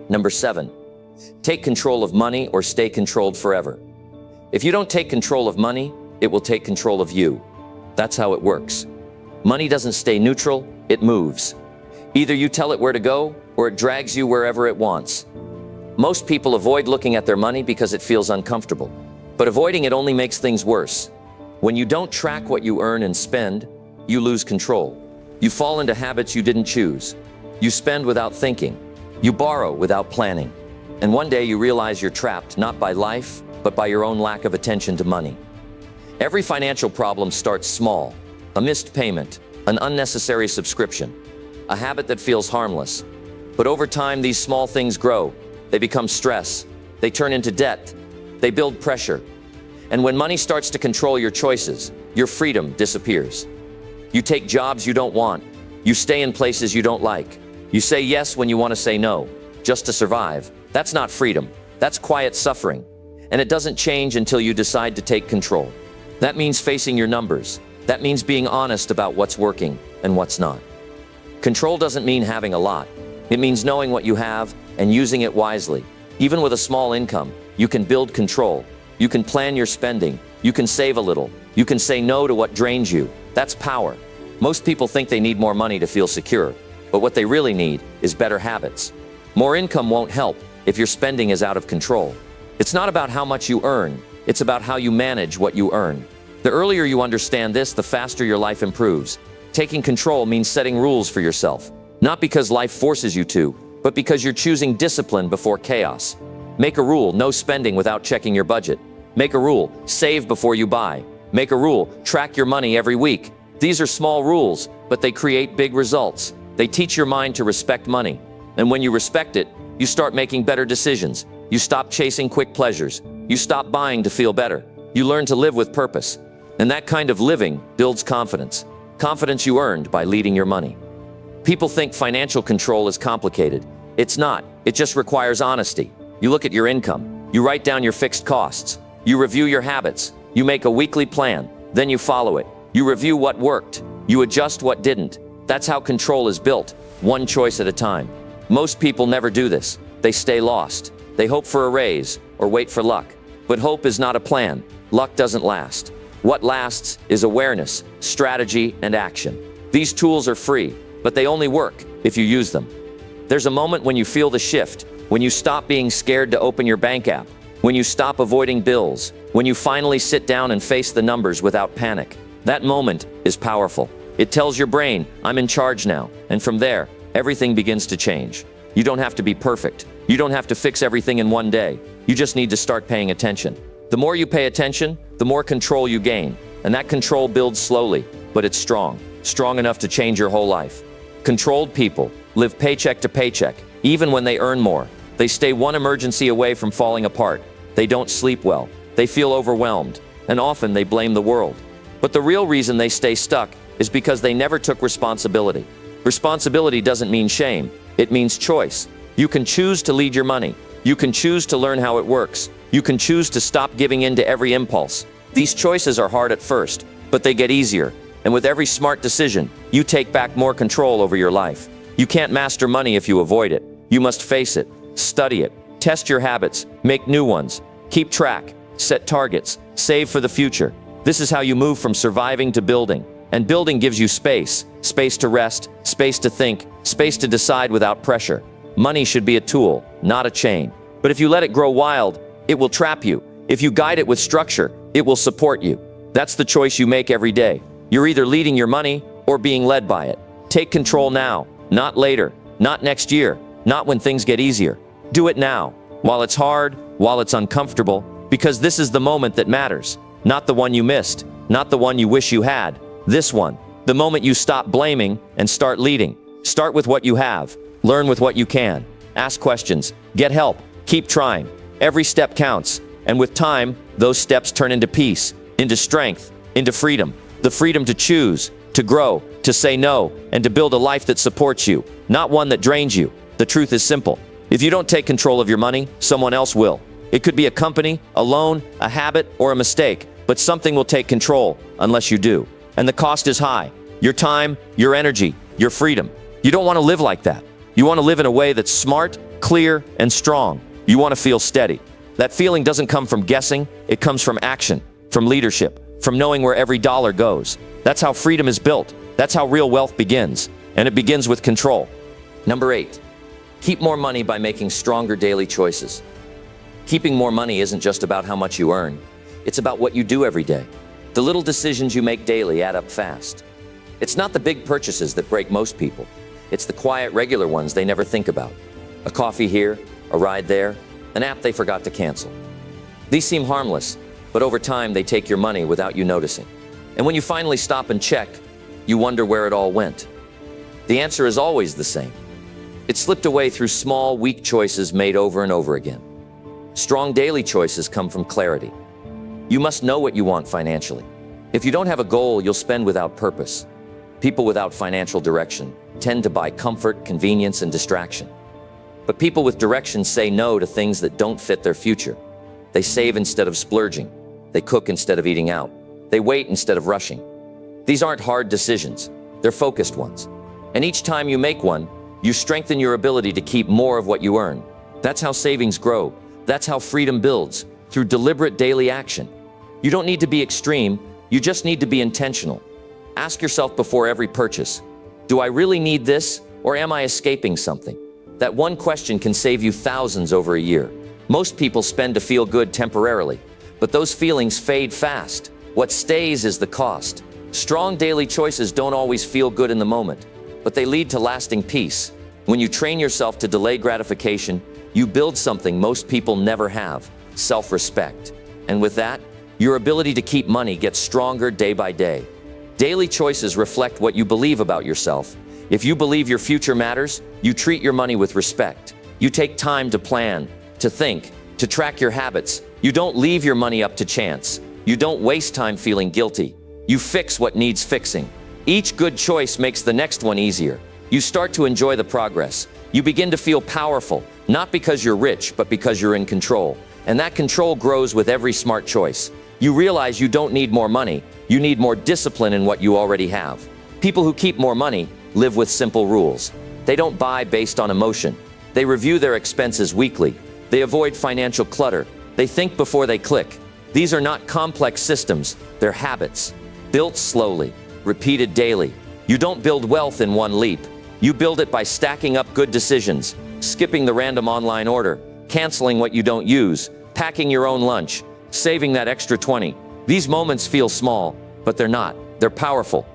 Number 7, take control of money or stay controlled forever. If you don't take control of money, it will take control of you. That's how it works. Money doesn't stay neutral, it moves. Either you tell it where to go, or it drags you wherever it wants. Most people avoid looking at their money because it feels uncomfortable. But avoiding it only makes things worse. When you don't track what you earn and spend, you lose control. You fall into habits you didn't choose. You spend without thinking. You borrow without planning. And one day you realize you're trapped not by life, but by your own lack of attention to money. Every financial problem starts small. A missed payment, an unnecessary subscription, a habit that feels harmless. But over time, these small things grow. They become stress. They turn into debt. They build pressure. And when money starts to control your choices, your freedom disappears. You take jobs you don't want. You stay in places you don't like. You say yes when you want to say no, just to survive. That's not freedom. That's quiet suffering. And it doesn't change until you decide to take control. That means facing your numbers. That means being honest about what's working and what's not. Control doesn't mean having a lot. It means knowing what you have and using it wisely. Even with a small income, you can build control. You can plan your spending. You can save a little. You can say no to what drains you. That's power. Most people think they need more money to feel secure. but what they really need is better habits. More income won't help if your spending is out of control. It's not about how much you earn, it's about how you manage what you earn. The earlier you understand this, the faster your life improves. Taking control means setting rules for yourself, not because life forces you to, but because you're choosing discipline before chaos. Make a rule, no spending without checking your budget. Make a rule, save before you buy. Make a rule, track your money every week. These are small rules, but they create big results. They teach your mind to respect money. And when you respect it, you start making better decisions. You stop chasing quick pleasures. You stop buying to feel better. You learn to live with purpose. And that kind of living builds confidence. Confidence you earned by leading your money. People think financial control is complicated. It's not. It just requires honesty. You look at your income. You write down your fixed costs. You review your habits. You make a weekly plan. Then you follow it. You review what worked. You adjust what didn't. That's how control is built, one choice at a time. Most people never do this. They stay lost. They hope for a raise or wait for luck. But hope is not a plan. Luck doesn't last. What lasts is awareness, strategy, and action. These tools are free, but they only work if you use them. There's a moment when you feel the shift, when you stop being scared to open your bank app, when you stop avoiding bills, when you finally sit down and face the numbers without panic. That moment is powerful. It tells your brain, I'm in charge now. And from there, everything begins to change. You don't have to be perfect. You don't have to fix everything in one day. You just need to start paying attention. The more you pay attention, the more control you gain. And that control builds slowly, but it's strong. Strong enough to change your whole life. Controlled people live paycheck to paycheck, even when they earn more. They stay one emergency away from falling apart. They don't sleep well. They feel overwhelmed. And often they blame the world. But the real reason they stay stuck is because they never took responsibility. Responsibility doesn't mean shame. It means choice. You can choose to lead your money. You can choose to learn how it works. You can choose to stop giving in to every impulse. These choices are hard at first, but they get easier. And with every smart decision, you take back more control over your life. You can't master money if you avoid it. You must face it, study it, test your habits, make new ones, keep track, set targets, save for the future. This is how you move from surviving to building. And building gives you space. Space to rest, space to think, space to decide without pressure. Money should be a tool, not a chain. But if you let it grow wild, it will trap you. If you guide it with structure, it will support you. That's the choice you make every day. You're either leading your money or being led by it. Take control now, not later, not next year, not when things get easier. Do it now, while it's hard, while it's uncomfortable, because this is the moment that matters. Not the one you missed, not the one you wish you had. This one, the moment you stop blaming and start leading. Start with what you have. Learn with what you can. Ask questions. Get help. Keep trying. Every step counts. And with time, those steps turn into peace, into strength, into freedom. The freedom to choose, to grow, to say no, and to build a life that supports you, not one that drains you. The truth is simple. If you don't take control of your money, someone else will. It could be a company, a loan, a habit, or a mistake, but something will take control unless you do. And the cost is high. Your time, your energy, your freedom. You don't want to live like that. You want to live in a way that's smart, clear, and strong. You want to feel steady. That feeling doesn't come from guessing. It comes from action, from leadership, from knowing where every dollar goes. That's how freedom is built. That's how real wealth begins. And it begins with control. Number 8, keep more money by making stronger daily choices. Keeping more money isn't just about how much you earn. It's about what you do every day. The little decisions you make daily add up fast. It's not the big purchases that break most people. It's the quiet, regular ones they never think about. A coffee here, a ride there, an app they forgot to cancel. These seem harmless, but over time they take your money without you noticing. And when you finally stop and check, you wonder where it all went. The answer is always the same. It slipped away through small, weak choices made over and over again. Strong daily choices come from clarity. You must know what you want financially. If you don't have a goal, you'll spend without purpose. People without financial direction tend to buy comfort, convenience, and distraction. But people with direction say no to things that don't fit their future. They save instead of splurging. They cook instead of eating out. They wait instead of rushing. These aren't hard decisions. They're focused ones. And each time you make one, you strengthen your ability to keep more of what you earn. That's how savings grow. That's how freedom builds, through deliberate daily action. You don't need to be extreme. You just need to be intentional. Ask yourself before every purchase, do I really need this, Or am I escaping something? That one question can save you thousands over a year. Most people spend to feel good temporarily, but those feelings fade fast. What stays is the cost. Strong daily choices don't always feel good in the moment, but they lead to lasting peace. When you train yourself to delay gratification, you build something most people never have: self-respect. And with that, your ability to keep money gets stronger day by day. Daily choices reflect what you believe about yourself. If you believe your future matters, you treat your money with respect. You take time to plan, to think, to track your habits. You don't leave your money up to chance. You don't waste time feeling guilty. You fix what needs fixing. Each good choice makes the next one easier. You start to enjoy the progress. You begin to feel powerful, not because you're rich, but because you're in control. And that control grows with every smart choice. You realize you don't need more money. You need more discipline in what you already have. People who keep more money live with simple rules. They don't buy based on emotion. They review their expenses weekly. They avoid financial clutter. They think before they click. These are not complex systems. They're habits, built slowly, repeated daily. You don't build wealth in one leap. You build it by stacking up good decisions, skipping the random online order, canceling what you don't use, packing your own lunch, saving that extra 20. These moments feel small, but they're not. They're powerful.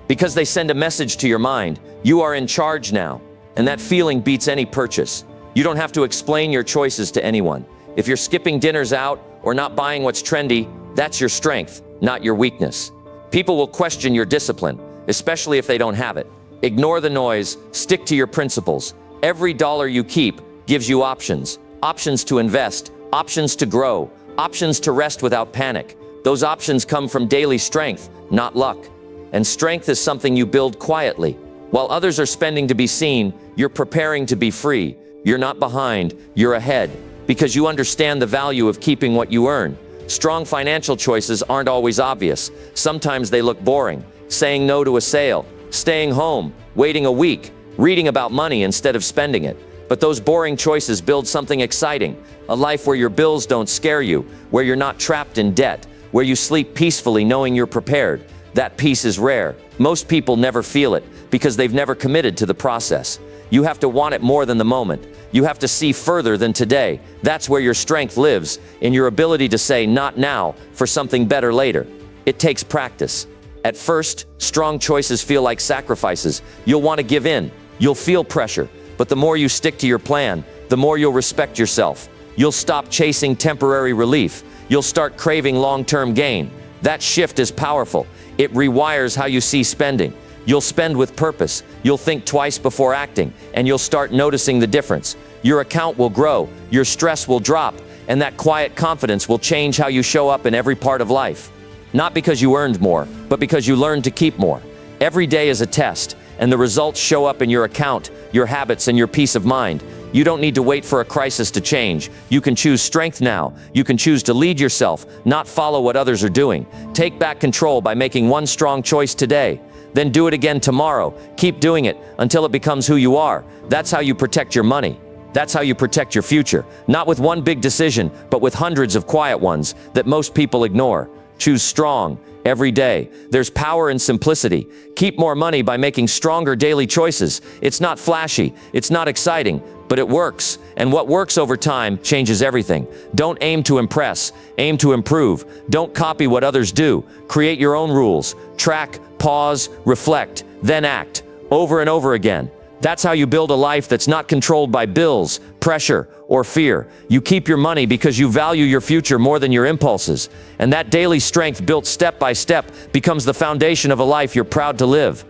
Because they send a message to your mind: you are in charge now. And that feeling beats any purchase. You don't have to explain your choices to anyone. If you're skipping dinners out or not buying what's trendy, that's your strength, not your weakness. People will question your discipline, especially if they don't have it. Ignore the noise, stick to your principles. Every dollar you keep gives you options. Options to invest, options to grow, options to rest without panic. Those options come from daily strength, not luck. And strength is something you build quietly. While others are spending to be seen, you're preparing to be free. You're not behind, you're ahead, because you understand the value of keeping what you earn. Strong financial choices aren't always obvious. Sometimes they look boring. Saying no to a sale, staying home, waiting a week, reading about money instead of spending it. But those boring choices build something exciting. A life where your bills don't scare you, where you're not trapped in debt, where you sleep peacefully knowing you're prepared. That peace is rare. Most people never feel it because they've never committed to the process. You have to want it more than the moment. You have to see further than today. That's where your strength lives, in your ability to say not now for something better later. It takes practice. At first, strong choices feel like sacrifices. You'll want to give in. You'll feel pressure. But the more you stick to your plan, the more you'll respect yourself. You'll stop chasing temporary relief. You'll start craving long-term gain. That shift is powerful. It rewires how you see spending. You'll spend with purpose. You'll think twice before acting, and you'll start noticing the difference. Your account will grow, your stress will drop, and that quiet confidence will change how you show up in every part of life. Not because you earned more, but because you learned to keep more. Every day is a test, and the results show up in your account, your habits, and your peace of mind. You don't need to wait for a crisis to change. You can choose strength now. You can choose to lead yourself, not follow what others are doing. Take back control by making one strong choice today. Then do it again tomorrow. Keep doing it until it becomes who you are. That's how you protect your money. That's how you protect your future. Not with one big decision, but with hundreds of quiet ones that most people ignore. Choose strong every day. There's power in simplicity. Keep more money by making stronger daily choices. It's not flashy. It's not exciting, but it works. And what works over time changes everything. Don't aim to impress. Aim to improve. Don't copy what others do. Create your own rules. Track, pause, reflect, then act. Over and over again. That's how you build a life that's not controlled by bills, pressure, or fear. You keep your money because you value your future more than your impulses. And that daily strength built step by step becomes the foundation of a life you're proud to live.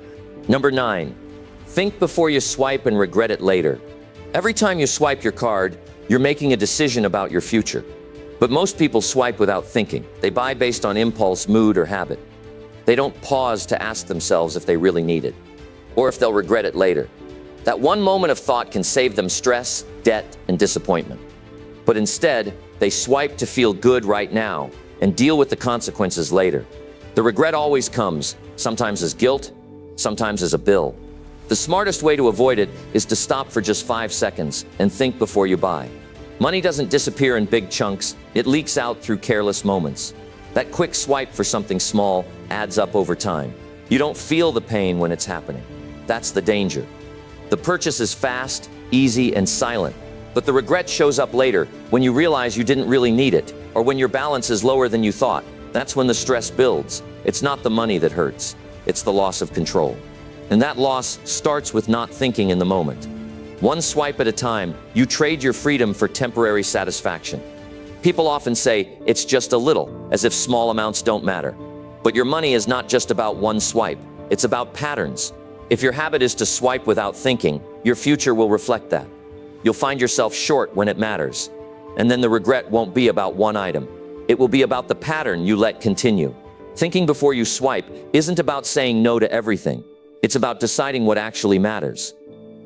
Number 9, think before you swipe and regret it later. Every time you swipe your card, you're making a decision about your future. But most people swipe without thinking. They buy based on impulse, mood, or habit. They don't pause to ask themselves if they really need it, or if they'll regret it later. That one moment of thought can save them stress, debt, and disappointment. But instead, they swipe to feel good right now and deal with the consequences later. The regret always comes, sometimes as guilt, sometimes as a bill. The smartest way to avoid it is to stop for just 5 seconds and think before you buy. Money doesn't disappear in big chunks, it leaks out through careless moments. That quick swipe for something small adds up over time. You don't feel the pain when it's happening. That's the danger. The purchase is fast, easy, and silent. But the regret shows up later when you realize you didn't really need it, or when your balance is lower than you thought. That's when the stress builds. It's not the money that hurts. It's the loss of control. And that loss starts with not thinking in the moment. One swipe at a time, you trade your freedom for temporary satisfaction. People often say, it's just a little, as if small amounts don't matter. But your money is not just about one swipe. It's about patterns. If your habit is to swipe without thinking, your future will reflect that. You'll find yourself short when it matters. And then the regret won't be about one item. It will be about the pattern you let continue. Thinking before you swipe isn't about saying no to everything. It's about deciding what actually matters.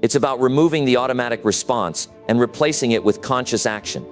It's about removing the automatic response and replacing it with conscious action.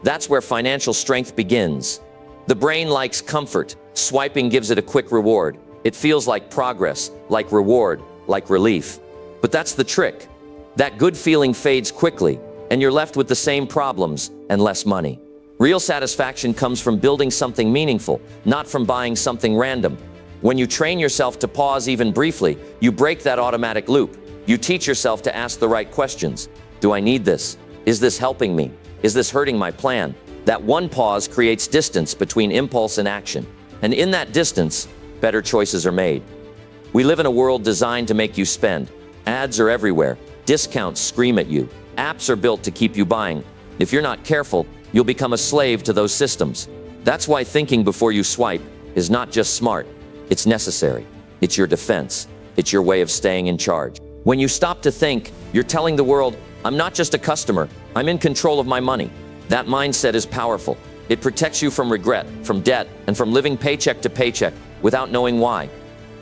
That's where financial strength begins. The brain likes comfort. Swiping gives it a quick reward. It feels like progress, like reward, like relief. But that's the trick. That good feeling fades quickly, and you're left with the same problems and less money. Real satisfaction comes from building something meaningful, not from buying something random. When you train yourself to pause even briefly, you break that automatic loop. You teach yourself to ask the right questions. Do I need this? Is this helping me? Is this hurting my plan? That one pause creates distance between impulse and action. And in that distance, better choices are made. We live in a world designed to make you spend. Ads are everywhere. Discounts scream at you. Apps are built to keep you buying. If you're not careful, you'll become a slave to those systems. That's why thinking before you swipe is not just smart. It's necessary. It's your defense. It's your way of staying in charge. When you stop to think, you're telling the world, I'm not just a customer, I'm in control of my money. That mindset is powerful. It protects you from regret, from debt, and from living paycheck to paycheck without knowing why.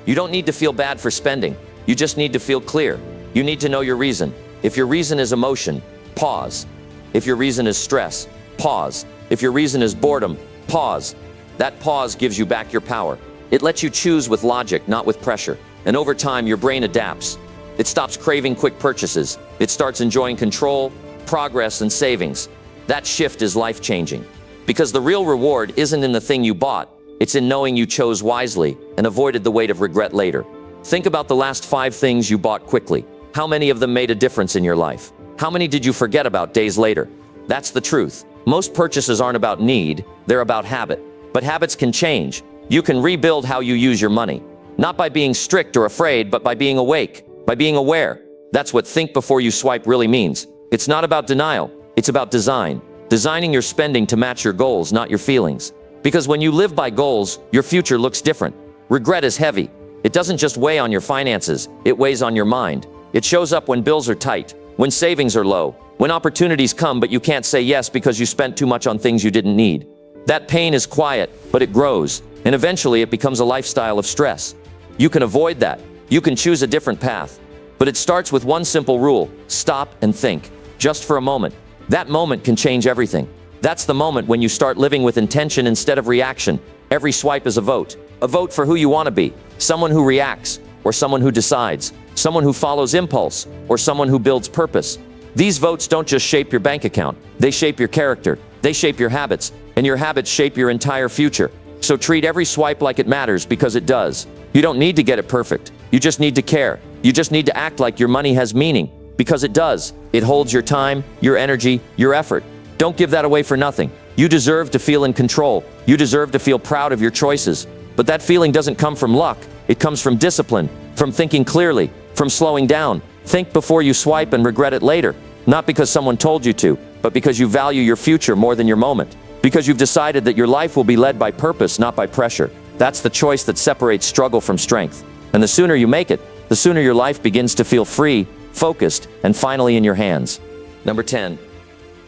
You don't need to feel bad for spending. You just need to feel clear. You need to know your reason. If your reason is emotion, pause. If your reason is stress, pause. If your reason is boredom, pause. That pause gives you back your power. It lets you choose with logic, not with pressure. And over time, your brain adapts. It stops craving quick purchases. It starts enjoying control, progress, and savings. That shift is life-changing. Because the real reward isn't in the thing you bought. It's in knowing you chose wisely and avoided the weight of regret later. Think about the last 5 things you bought quickly. How many of them made a difference in your life? How many did you forget about days later? That's the truth. Most purchases aren't about need, they're about habit. But habits can change. You can rebuild how you use your money. Not by being strict or afraid, but by being awake, by being aware. That's what think before you swipe really means. It's not about denial, it's about design. Designing your spending to match your goals, not your feelings. Because when you live by goals, your future looks different. Regret is heavy. It doesn't just weigh on your finances, it weighs on your mind. It shows up when bills are tight, when savings are low, when opportunities come but you can't say yes because you spent too much on things you didn't need. That pain is quiet, but it grows, and eventually it becomes a lifestyle of stress. You can avoid that. You can choose a different path. But it starts with one simple rule: stop and think, just for a moment. That moment can change everything. That's the moment when you start living with intention instead of reaction. Every swipe is a vote for who you want to be, someone who reacts, or someone who decides, someone who follows impulse, or someone who builds purpose. These votes don't just shape your bank account, they shape your character, they shape your habits, and your habits shape your entire future. So treat every swipe like it matters, because it does. You don't need to get it perfect, you just need to care. You just need to act like your money has meaning, because it does. It holds your time, your energy, your effort. Don't give that away for nothing. You deserve to feel in control. You deserve to feel proud of your choices. But that feeling doesn't come from luck. It comes from discipline, from thinking clearly, from slowing down. Think before you swipe and regret it later. Not because someone told you to, but because you value your future more than your moment. Because you've decided that your life will be led by purpose, not by pressure. That's the choice that separates struggle from strength. And the sooner you make it, the sooner your life begins to feel free, focused, and finally in your hands. Number 10,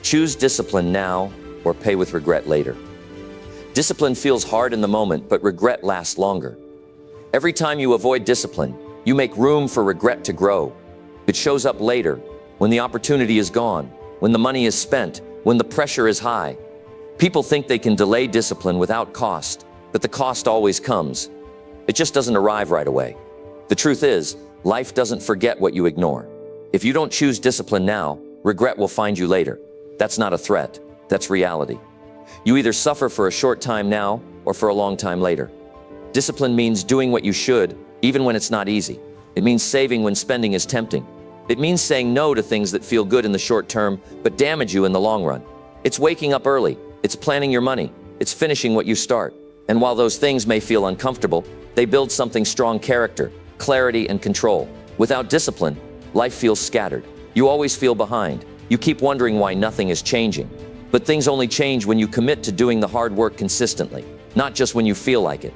choose discipline now or pay with regret later. Discipline feels hard in the moment, but regret lasts longer. Every time you avoid discipline, you make room for regret to grow. It shows up later, when the opportunity is gone, when the money is spent, when the pressure is high. People think they can delay discipline without cost, but the cost always comes. It just doesn't arrive right away. The truth is, life doesn't forget what you ignore. If you don't choose discipline now, regret will find you later. That's not a threat, that's reality. You either suffer for a short time now or for a long time later. Discipline means doing what you should, even when it's not easy. It means saving when spending is tempting. It means saying no to things that feel good in the short term, but damage you in the long run. It's waking up early. It's planning your money. It's finishing what you start. And while those things may feel uncomfortable, they build something strong: character, clarity, and control. Without discipline, life feels scattered. You always feel behind. You keep wondering why nothing is changing. But things only change when you commit to doing the hard work consistently, not just when you feel like it.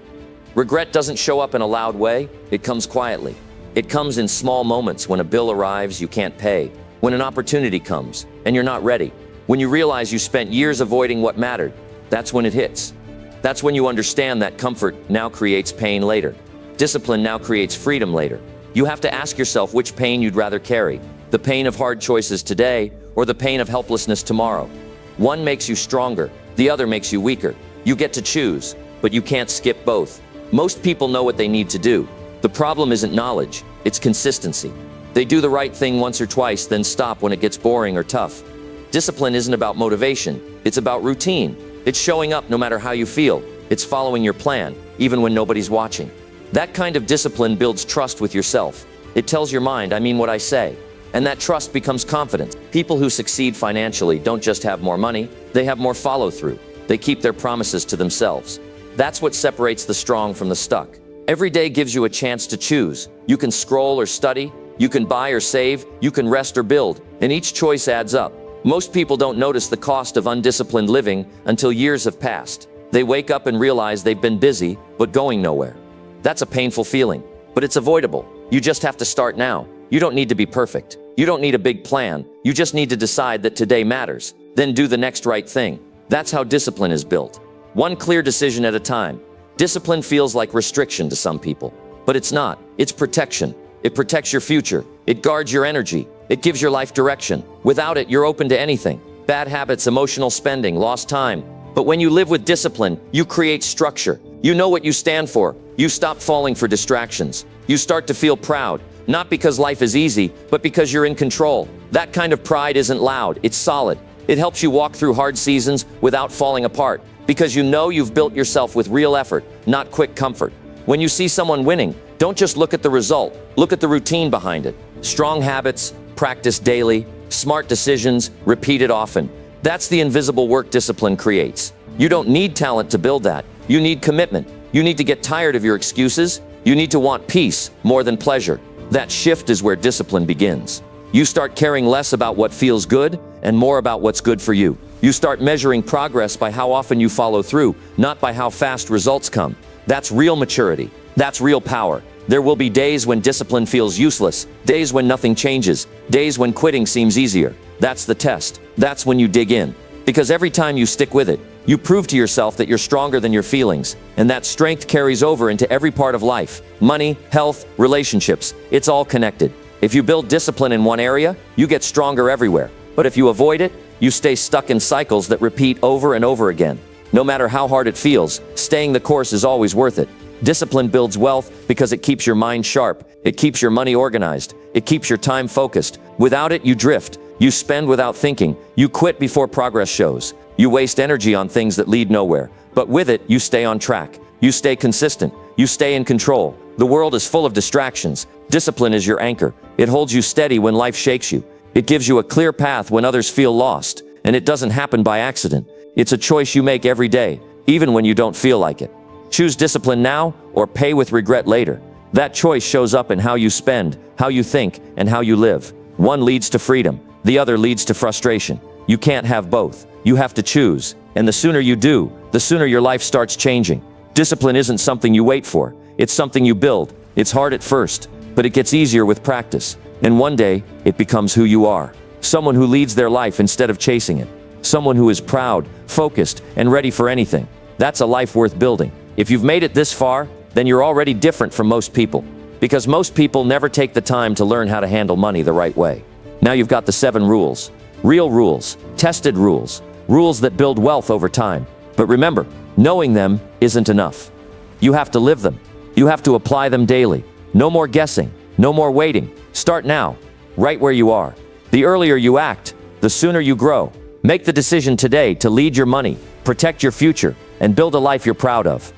Regret doesn't show up in a loud way. It comes quietly. It comes in small moments: when a bill arrives you can't pay, when an opportunity comes and you're not ready, when you realize you spent years avoiding what mattered. That's when it hits. That's when you understand that comfort now creates pain later. Discipline now creates freedom later. You have to ask yourself which pain you'd rather carry: the pain of hard choices today or the pain of helplessness tomorrow. One makes you stronger, the other makes you weaker. You get to choose, but you can't skip both. Most people know what they need to do. The problem isn't knowledge, it's consistency. They do the right thing once or twice, then stop when it gets boring or tough. Discipline isn't about motivation, it's about routine. It's showing up no matter how you feel. It's following your plan, even when nobody's watching. That kind of discipline builds trust with yourself. It tells your mind, I mean what I say. And that trust becomes confidence. People who succeed financially don't just have more money, they have more follow-through. They keep their promises to themselves. That's what separates the strong from the stuck. Every day gives you a chance to choose. You can scroll or study, you can buy or save, you can rest or build, and each choice adds up. Most people don't notice the cost of undisciplined living until years have passed. They wake up and realize they've been busy, but going nowhere. That's a painful feeling, but it's avoidable. You just have to start now. You don't need to be perfect. You don't need a big plan. You just need to decide that today matters. Then do the next right thing. That's how discipline is built. One clear decision at a time. Discipline feels like restriction to some people, but it's not. It's protection. It protects your future. It guards your energy. It gives your life direction. Without it, you're open to anything. Bad habits, emotional spending, lost time. But when you live with discipline, you create structure. You know what you stand for. You stop falling for distractions. You start to feel proud, not because life is easy, but because you're in control. That kind of pride isn't loud, it's solid. It helps you walk through hard seasons without falling apart, because you know you've built yourself with real effort, not quick comfort. When you see someone winning, don't just look at the result, look at the routine behind it. Strong habits, practiced daily, smart decisions, repeated often. That's the invisible work discipline creates. You don't need talent to build that. You need commitment. You need to get tired of your excuses. You need to want peace more than pleasure. That shift is where discipline begins. You start caring less about what feels good and more about what's good for you. You start measuring progress by how often you follow through, not by how fast results come. That's real maturity. That's real power. There will be days when discipline feels useless, days when nothing changes, days when quitting seems easier. That's the test. That's when you dig in. Because every time you stick with it, you prove to yourself that you're stronger than your feelings. And that strength carries over into every part of life. Money, health, relationships, it's all connected. If you build discipline in one area, you get stronger everywhere. But if you avoid it, you stay stuck in cycles that repeat over and over again. No matter how hard it feels, staying the course is always worth it. Discipline builds wealth because it keeps your mind sharp. It keeps your money organized. It keeps your time focused. Without it, you drift. You spend without thinking. You quit before progress shows. You waste energy on things that lead nowhere. But with it, you stay on track. You stay consistent. You stay in control. The world is full of distractions. Discipline is your anchor. It holds you steady when life shakes you. It gives you a clear path when others feel lost. And it doesn't happen by accident. It's a choice you make every day, even when you don't feel like it. Choose discipline now or pay with regret later. That choice shows up in how you spend, how you think, and how you live. One leads to freedom. The other leads to frustration. You can't have both. You have to choose. And the sooner you do, the sooner your life starts changing. Discipline isn't something you wait for. It's something you build. It's hard at first, but it gets easier with practice. And one day, it becomes who you are. Someone who leads their life instead of chasing it. Someone who is proud, focused, and ready for anything. That's a life worth building. If you've made it this far, then you're already different from most people. Because most people never take the time to learn how to handle money the right way. Now you've got the 7 rules. Real rules, tested rules, rules that build wealth over time. But remember, knowing them isn't enough. You have to live them. You have to apply them daily. No more guessing, no more waiting. Start now, right where you are. The earlier you act, the sooner you grow. Make the decision today to lead your money, protect your future, and build a life you're proud of.